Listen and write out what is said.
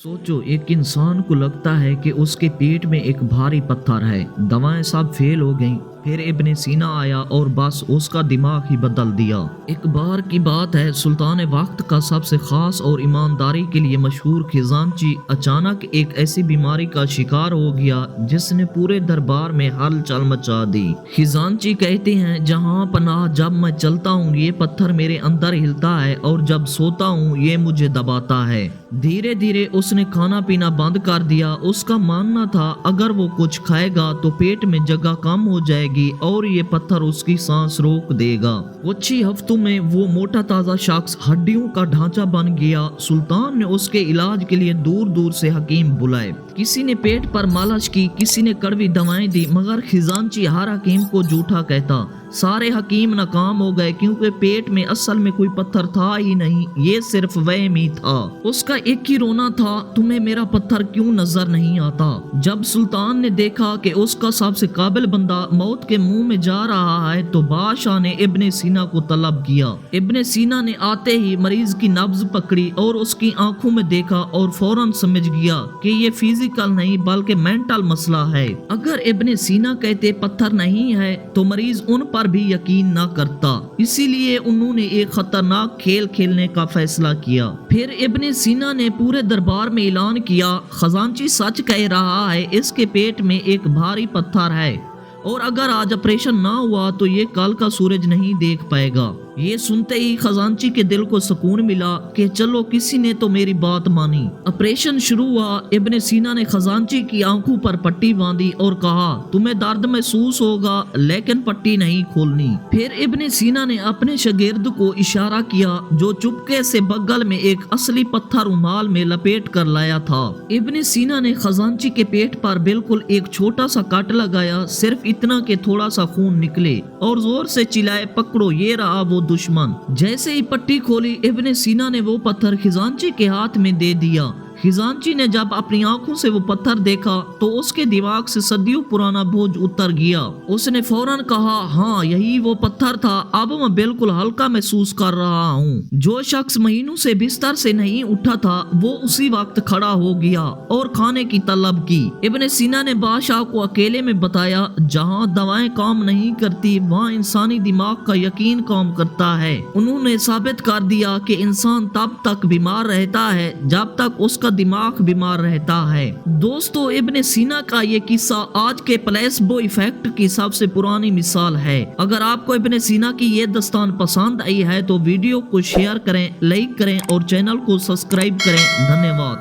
सोचो एक इंसान को लगता है कि उसके पेट में एक भारी पत्थर है। दवाएं सब फेल हो गईं। फिर इब्ने सीना आया और बस उसका दिमाग ही बदल दिया। एक बार की बात है, सुल्तान वक्त का सबसे खास और ईमानदारी के लिए मशहूर खजांची अचानक एक ऐसी बीमारी का शिकार हो गया जिसने पूरे दरबार में हलचल मचा दी। खजांची कहते हैं, जहां पनाह जब मैं चलता हूँ ये पत्थर मेरे अंदर हिलता है और जब सोता हूँ ये मुझे दबाता है। धीरे धीरे उसने खाना पीना बंद कर दिया। उसका मानना था अगर वो कुछ खाएगा तो पेट में जगह कम हो जाएगी और ये पत्थर उसकी सांस रोक देगा। कुछ ही हफ्तों में वो मोटा ताजा शख्स हड्डियों का ढांचा बन गया। सुल्तान ने उसके इलाज के लिए दूर दूर से हकीम बुलाए। किसी ने पेट पर मालिश की, किसी ने कड़वी दवाएं दी, मगर खजांची हर हकीम को झूठा कहता। सारे हकीम नाकाम हो गए क्योंकि पेट में असल में कोई पत्थर था ही नहीं, ये सिर्फ वहम ही था। उसका एक ही रोना था, तुम्हें मेरा पत्थर क्यों नजर नहीं आता। जब सुल्तान ने देखा कि उसका सबसे काबिल बंदा मौत के मुंह में जा रहा है तो बादशाह ने इब्ने सीना को तलब किया। इब्ने सीना ने आते ही मरीज की नब्ज पकड़ी और उसकी आंखों में देखा और फौरन समझ गया कि ये फिजिकल नहीं बल्कि मेंटल मसला है। अगर इब्ने सीना कहते पत्थर नहीं है तो मरीज उन पर भी यकीन ना करता। इसीलिए उन्होंने एक खतरनाक खेल खेलने का फैसला किया। फिर इब्ने सीना ने पूरे दरबार में ऐलान किया, खजांची सच कह रहा है, इसके पेट में एक भारी पत्थर है और अगर आज ऑपरेशन ना हुआ तो ये कल का सूरज नहीं देख पाएगा। ये सुनते ही खजांची के दिल को सुकून मिला कि चलो किसी ने तो मेरी बात मानी। ऑपरेशन शुरू हुआ। इब्ने सीना ने खजांची की आंखों पर पट्टी बांधी और कहा, तुम्हें दर्द महसूस होगा लेकिन पट्टी नहीं खोलनी। फिर इब्ने सीना ने अपने शागिर्द को इशारा किया जो चुपके से बगल में एक असली पत्थर रुमाल में लपेट कर लाया था। इब्ने सीना ने खजांची के पेट पर बिल्कुल एक छोटा सा कट लगाया, सिर्फ इतना कि थोड़ा सा खून निकले, और जोर से चिल्लाए, पकड़ो ये रहा वो दुश्मन। जैसे ही पट्टी खोली इब्ने सीना ने वो पत्थर खजांची के हाथ में दे दिया। खजांची ने जब अपनी आंखों से वो पत्थर देखा तो उसके दिमाग से सदियों पुराना बोझ उतर गया। उसने फौरन कहा, हाँ यही वो पत्थर था, अब मैं बिल्कुल हल्का महसूस कर रहा हूँ। जो शख्स महीनों से बिस्तर से नहीं उठा था वो उसी वक्त खड़ा हो गया और खाने की तलब की। इब्ने सीना ने बादशाह को अकेले में बताया, जहाँ दवाएं काम नहीं करती वहाँ इंसानी दिमाग का यकीन काम करता है। उन्होंने साबित कर दिया कि इंसान तब तक बीमार रहता है जब तक उसका दिमाग बीमार रहता है। दोस्तों, इब्ने सीना का ये किस्सा आज के प्लेसबो इफेक्ट की सबसे पुरानी मिसाल है। अगर आपको इब्ने सीना की ये दास्तान पसंद आई है तो वीडियो को शेयर करें, लाइक करें और चैनल को सब्सक्राइब करें। धन्यवाद।